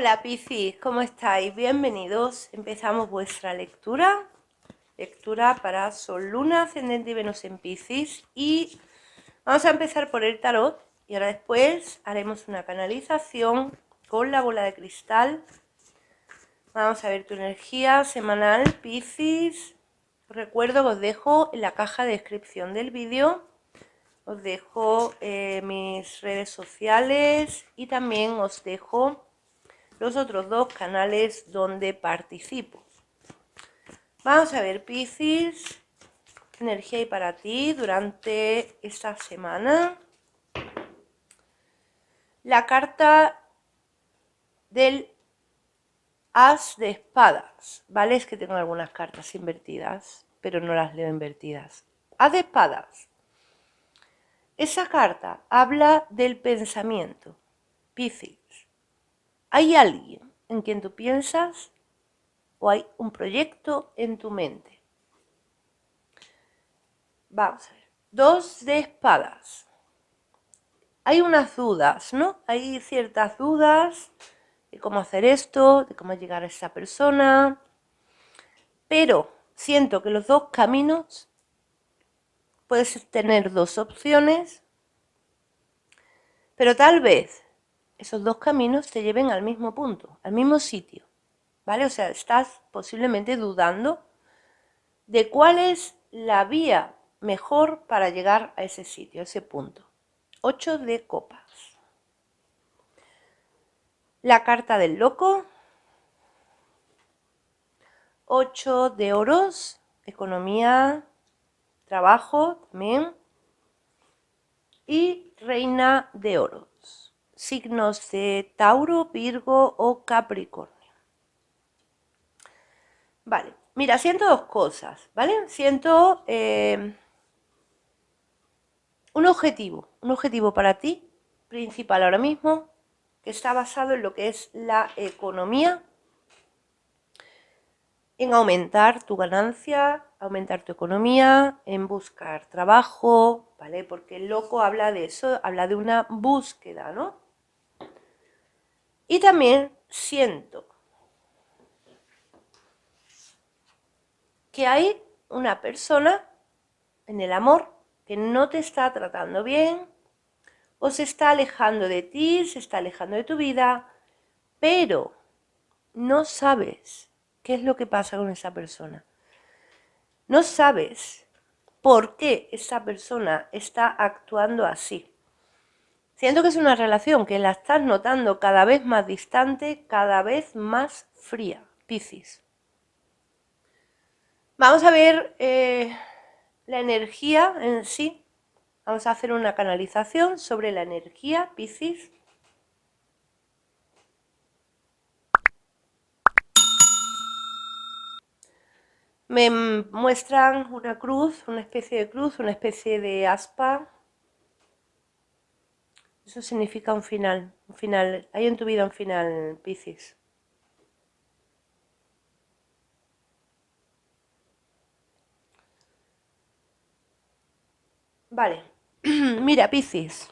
Hola Piscis, ¿cómo estáis? Bienvenidos. Empezamos vuestra lectura. Lectura para Sol, Luna, Ascendente y Venus en Piscis. Y vamos a empezar por el tarot. Y ahora después haremos una canalización con la bola de cristal. Vamos a ver tu energía semanal, Piscis. Os recuerdo que os dejo en la caja de descripción del vídeo. Os dejo mis redes sociales y también os dejo los otros dos canales donde participo. Vamos a ver, Piscis, energía y para ti durante esta semana. La carta del As de espadas, ¿vale? Es que tengo algunas cartas invertidas, pero no las leo invertidas. As de espadas. Esa carta habla del pensamiento. Piscis, ¿hay alguien en quien tú piensas o hay un proyecto en tu mente? Vamos a ver. 2 de espadas. Hay unas dudas, ¿no? Hay ciertas dudas de cómo hacer esto, de cómo llegar a esa persona. Pero siento que los dos caminos, puedes tener dos opciones, pero tal vez esos dos caminos te lleven al mismo punto, al mismo sitio, ¿vale? O sea, estás posiblemente dudando de cuál es la vía mejor para llegar a ese sitio, a ese punto. 8 de copas. La carta del loco. 8 de oros, economía, trabajo también. Y reina de oros, signos de Tauro, Virgo o Capricornio. Vale, mira, siento dos cosas, ¿vale? Siento un objetivo para ti, principal ahora mismo, que está basado en lo que es la economía, en aumentar tu ganancia, aumentar tu economía, en buscar trabajo, ¿vale? Porque el loco habla de eso, habla de una búsqueda, ¿no? Y también siento que hay una persona en el amor que no te está tratando bien o se está alejando de ti, se está alejando de tu vida, pero no sabes qué es lo que pasa con esa persona. No sabes por qué esa persona está actuando así. Siento que es una relación que la estás notando cada vez más distante, cada vez más fría, Piscis. Vamos a ver la energía en sí. Vamos a hacer una canalización sobre la energía, Piscis. Me muestran una cruz, una especie de aspa. Eso significa un final, un final. Hay en tu vida un final, Piscis. Vale, mira, Piscis.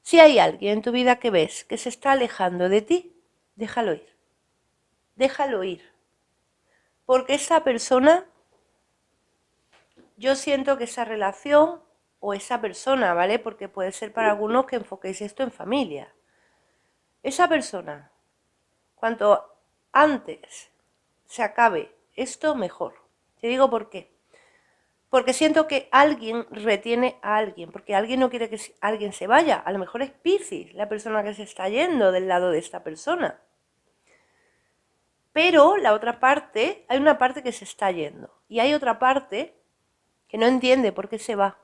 Si hay alguien en tu vida que ves que se está alejando de ti, déjalo ir. Déjalo ir. Porque esa persona, yo siento que esa relación o esa persona, ¿vale? Porque puede ser para algunos que enfoquéis esto en familia. Esa persona, cuanto antes se acabe esto, mejor. Te digo por qué. Porque siento que alguien retiene a alguien, porque alguien no quiere que alguien se vaya. A lo mejor es Piscis, la persona que se está yendo del lado de esta persona. Pero la otra parte, hay una parte que se está yendo y hay otra parte que no entiende por qué se va.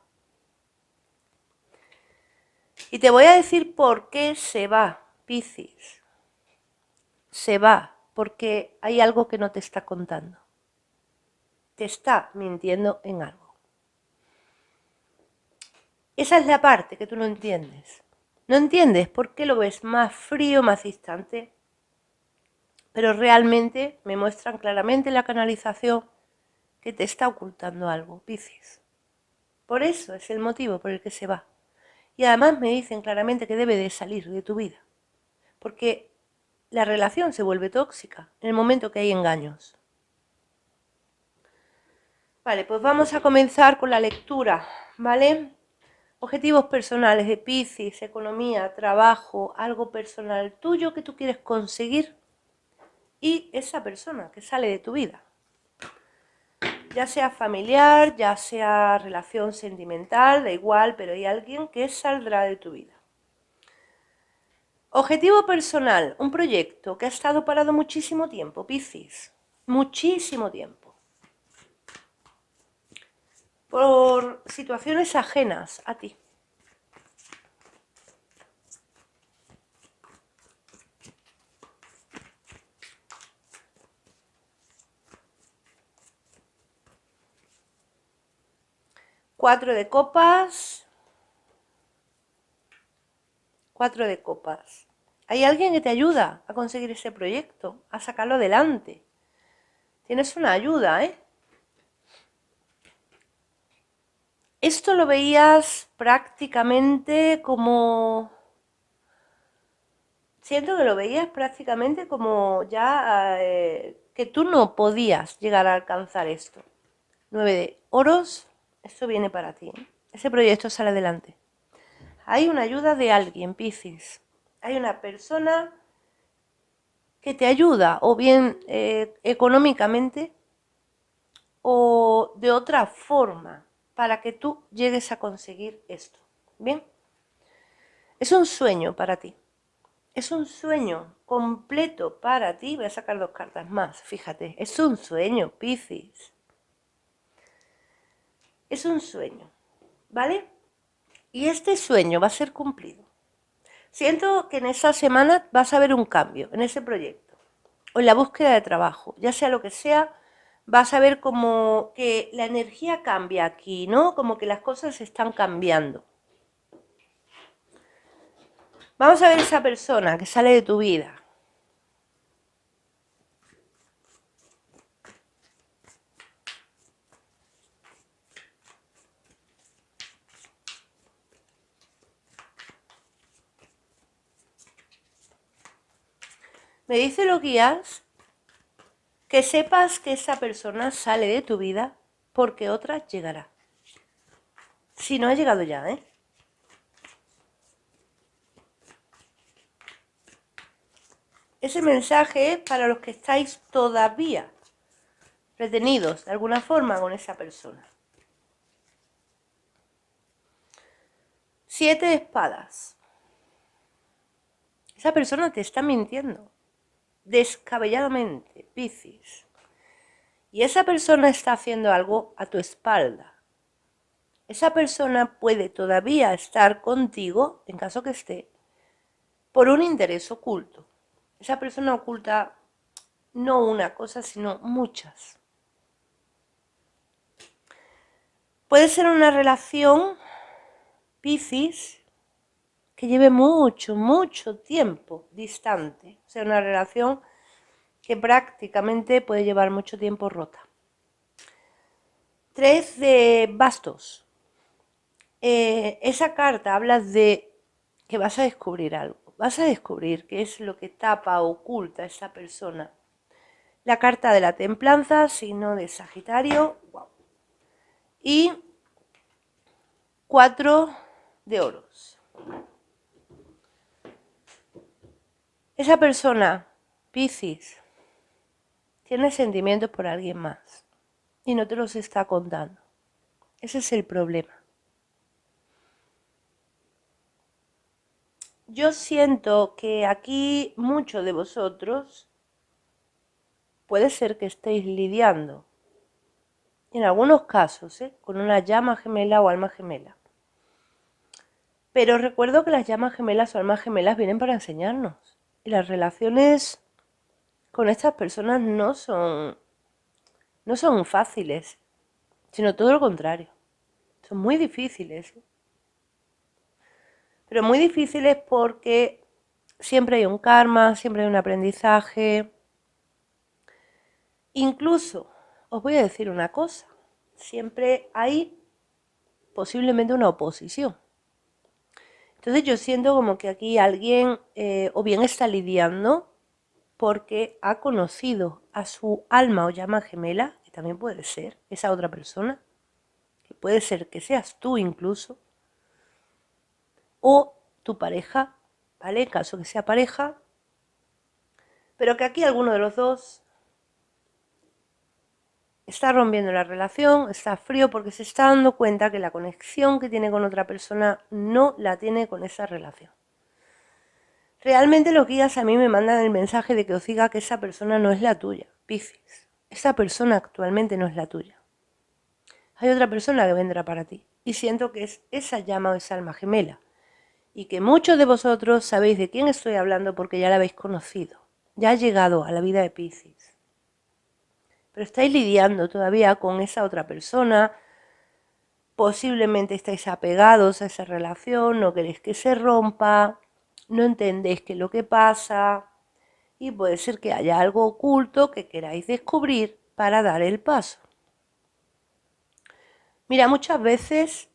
Y te voy a decir por qué se va, Piscis. Se va porque hay algo que no te está contando. Te está mintiendo en algo. Esa es la parte que tú no entiendes. No entiendes por qué lo ves más frío, más distante, pero realmente me muestran claramente la canalización que te está ocultando algo, Piscis. Por eso es el motivo por el que se va. Y además me dicen claramente que debe de salir de tu vida, porque la relación se vuelve tóxica en el momento que hay engaños. Vale, pues vamos a comenzar con la lectura, ¿vale? Objetivos personales de Piscis, economía, trabajo, algo personal tuyo que tú quieres conseguir y esa persona que sale de tu vida. Ya sea familiar, ya sea relación sentimental, da igual, pero hay alguien que saldrá de tu vida. Objetivo personal, un proyecto que ha estado parado muchísimo tiempo, Piscis, muchísimo tiempo. Por situaciones ajenas a ti. Cuatro de copas. Cuatro de copas. Hay alguien que te ayuda a conseguir ese proyecto, a sacarlo adelante. Tienes una ayuda, ¿eh? Esto lo veías prácticamente como... Siento que lo veías prácticamente como ya que tú no podías llegar a alcanzar esto. 9 de oros, esto viene para ti. Ese proyecto sale adelante. Hay una ayuda de alguien, Piscis. Hay una persona que te ayuda, o bien económicamente, o de otra forma, para que tú llegues a conseguir esto. ¿Bien? Es un sueño para ti. Es un sueño completo para ti. Voy a sacar dos cartas más, fíjate. Es un sueño, Piscis. Es un sueño, ¿vale? Y este sueño va a ser cumplido. Siento que en esa semana vas a ver un cambio en ese proyecto o en la búsqueda de trabajo, ya sea lo que sea, vas a ver como que la energía cambia aquí, ¿no? Como que las cosas están cambiando. Vamos a ver esa persona que sale de tu vida. Me dice los guías que sepas que esa persona sale de tu vida porque otra llegará. Si no ha llegado ya, ¿eh? Ese mensaje es para los que estáis todavía retenidos de alguna forma con esa persona. 7 de espadas. Esa persona te está mintiendo descabelladamente, Piscis. Y esa persona está haciendo algo a tu espalda. Esa persona puede todavía estar contigo, en caso que esté, por un interés oculto. Esa persona oculta no una cosa, sino muchas. Puede ser una relación, Piscis, que lleve mucho, mucho tiempo distante. O sea, una relación que prácticamente puede llevar mucho tiempo rota. 3 de bastos. Esa carta habla de que vas a descubrir algo. Vas a descubrir qué es lo que tapa o oculta esa persona. La carta de la templanza, signo de Sagitario. Wow. Y 4 de oros. Esa persona, Piscis, tiene sentimientos por alguien más y no te los está contando. Ese es el problema. Yo siento que aquí muchos de vosotros puede ser que estéis lidiando, en algunos casos, con una llama gemela o alma gemela. Pero recuerdo que las llamas gemelas o almas gemelas vienen para enseñarnos. Y las relaciones con estas personas no son fáciles, sino todo lo contrario. Son muy difíciles. Pero muy difíciles porque siempre hay un karma, siempre hay un aprendizaje. Incluso, os voy a decir una cosa, siempre hay posiblemente una oposición. Entonces yo siento como que aquí alguien o bien está lidiando porque ha conocido a su alma o llama gemela, que también puede ser esa otra persona, que puede ser que seas tú incluso, o tu pareja, ¿vale? En caso que sea pareja, pero que aquí alguno de los dos está rompiendo la relación, está frío porque se está dando cuenta que la conexión que tiene con otra persona no la tiene con esa relación. Realmente los guías a mí me mandan el mensaje de que os diga que esa persona no es la tuya, Piscis. Esa persona actualmente no es la tuya. Hay otra persona que vendrá para ti. Y siento que es esa llama o esa alma gemela. Y que muchos de vosotros sabéis de quién estoy hablando porque ya la habéis conocido. Ya ha llegado a la vida de Piscis. Pero estáis lidiando todavía con esa otra persona. Posiblemente estáis apegados a esa relación, no queréis que se rompa, no entendéis qué es lo que pasa. Y puede ser que haya algo oculto que queráis descubrir para dar el paso. Mira, muchas veces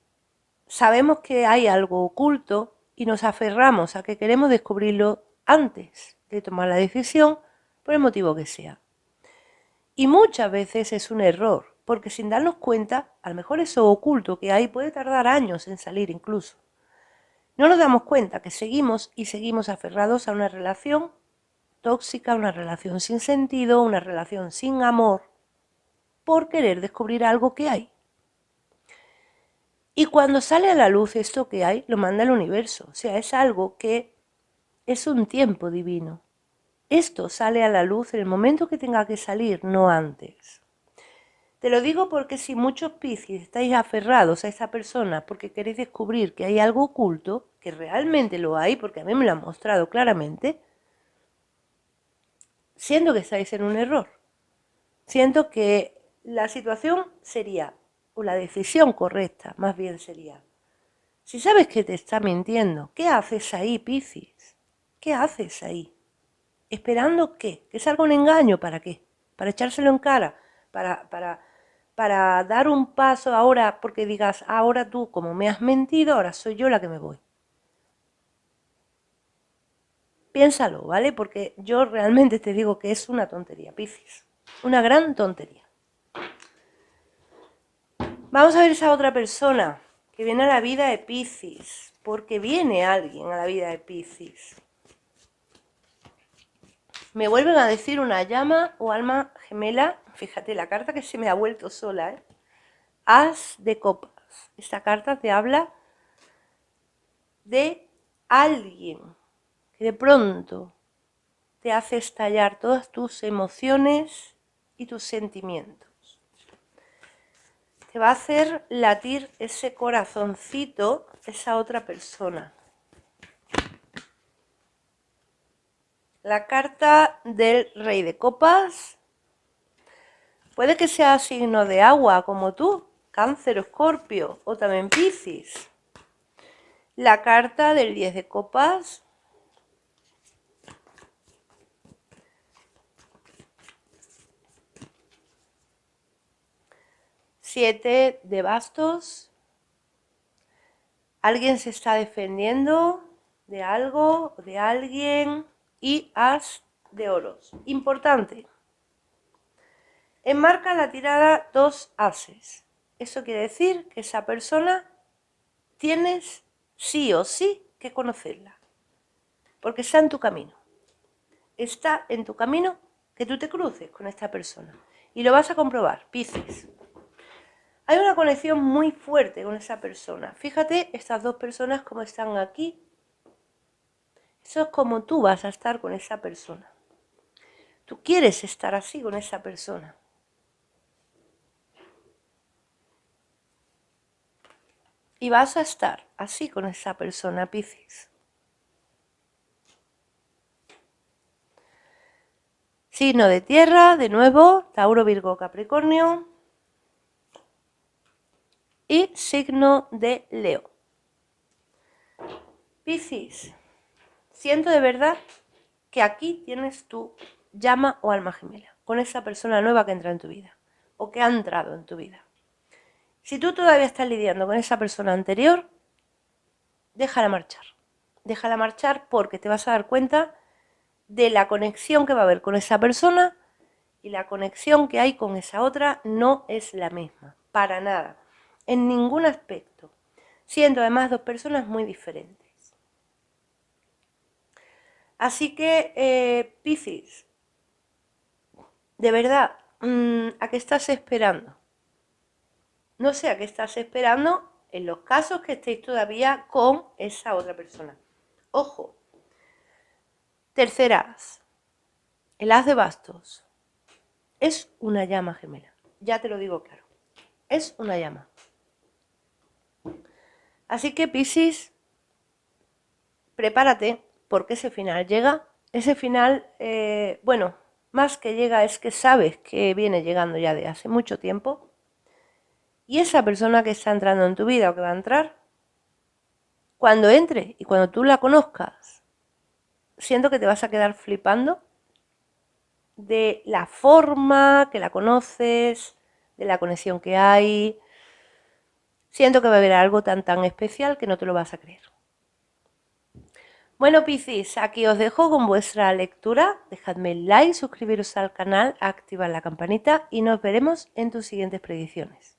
sabemos que hay algo oculto y nos aferramos a que queremos descubrirlo antes de tomar la decisión, por el motivo que sea. Y muchas veces es un error, porque sin darnos cuenta, a lo mejor eso oculto que hay puede tardar años en salir incluso. No nos damos cuenta que seguimos y seguimos aferrados a una relación tóxica, una relación sin sentido, una relación sin amor, por querer descubrir algo que hay. Y cuando sale a la luz esto que hay, lo manda el universo. O sea, es algo que es un tiempo divino. Esto sale a la luz en el momento que tenga que salir, no antes. Te lo digo porque si muchos Piscis estáis aferrados a esa persona porque queréis descubrir que hay algo oculto, que realmente lo hay, porque a mí me lo han mostrado claramente, siento que estáis en un error. Siento que la situación sería, o la decisión correcta más bien sería, si sabes que te está mintiendo, ¿qué haces ahí, Piscis? ¿Qué haces ahí? ¿Esperando qué? ¿Que salga un engaño? ¿Para qué? ¿Para echárselo en cara? ¿Para dar un paso ahora porque digas, ahora tú, como me has mentido, ahora soy yo la que me voy? Piénsalo, ¿vale? Porque yo realmente te digo que es una tontería, Piscis. Una gran tontería. Vamos a ver esa otra persona que viene a la vida de Piscis, porque viene alguien a la vida de Piscis. Me vuelven a decir una llama o alma gemela. Fíjate, la carta que se me ha vuelto sola, ¿eh? As de copas. Esta carta te habla de alguien que de pronto te hace estallar todas tus emociones y tus sentimientos. Te va a hacer latir ese corazoncito, esa otra persona. La carta del Rey de Copas. Puede que sea signo de agua como tú, Cáncer o Escorpio, o también Piscis. La carta del 10 de Copas. Siete de bastos. Alguien se está defendiendo de algo o de alguien. Y as de oros. Importante. Enmarca la tirada dos ases. Eso quiere decir que esa persona tienes sí o sí que conocerla. Porque está en tu camino. Está en tu camino que tú te cruces con esta persona. Y lo vas a comprobar, Piscis. Hay una conexión muy fuerte con esa persona. Fíjate estas dos personas como están aquí. Eso es como tú vas a estar con esa persona. Tú quieres estar así con esa persona. Y vas a estar así con esa persona, Piscis. Signo de tierra, de nuevo, Tauro, Virgo, Capricornio. Y signo de Leo. Piscis, siento de verdad que aquí tienes tu llama o alma gemela, con esa persona nueva que entra en tu vida, o que ha entrado en tu vida. Si tú todavía estás lidiando con esa persona anterior, déjala marchar. déjala marchar porque te vas a dar cuenta de la conexión que va a haber con esa persona y la conexión que hay con esa otra no es la misma, para nada, en ningún aspecto, siendo además dos personas muy diferentes. Así que, Piscis, de verdad, ¿a qué estás esperando? No sé a qué estás esperando en los casos que estéis todavía con esa otra persona. Ojo, tercera as, el as de bastos, es una llama gemela, ya te lo digo claro, es una llama. Así que, Piscis, prepárate porque ese final llega. Ese final, bueno, más que llega es que sabes que viene llegando ya de hace mucho tiempo. Y esa persona que está entrando en tu vida o que va a entrar, cuando entre y cuando tú la conozcas, siento que te vas a quedar flipando de la forma que la conoces, de la conexión que hay. Siento que va a haber algo tan especial que no te lo vas a creer. Bueno, Piscis, aquí os dejo con vuestra lectura. Dejadme el like, suscribiros al canal, activad la campanita y nos veremos en tus siguientes predicciones.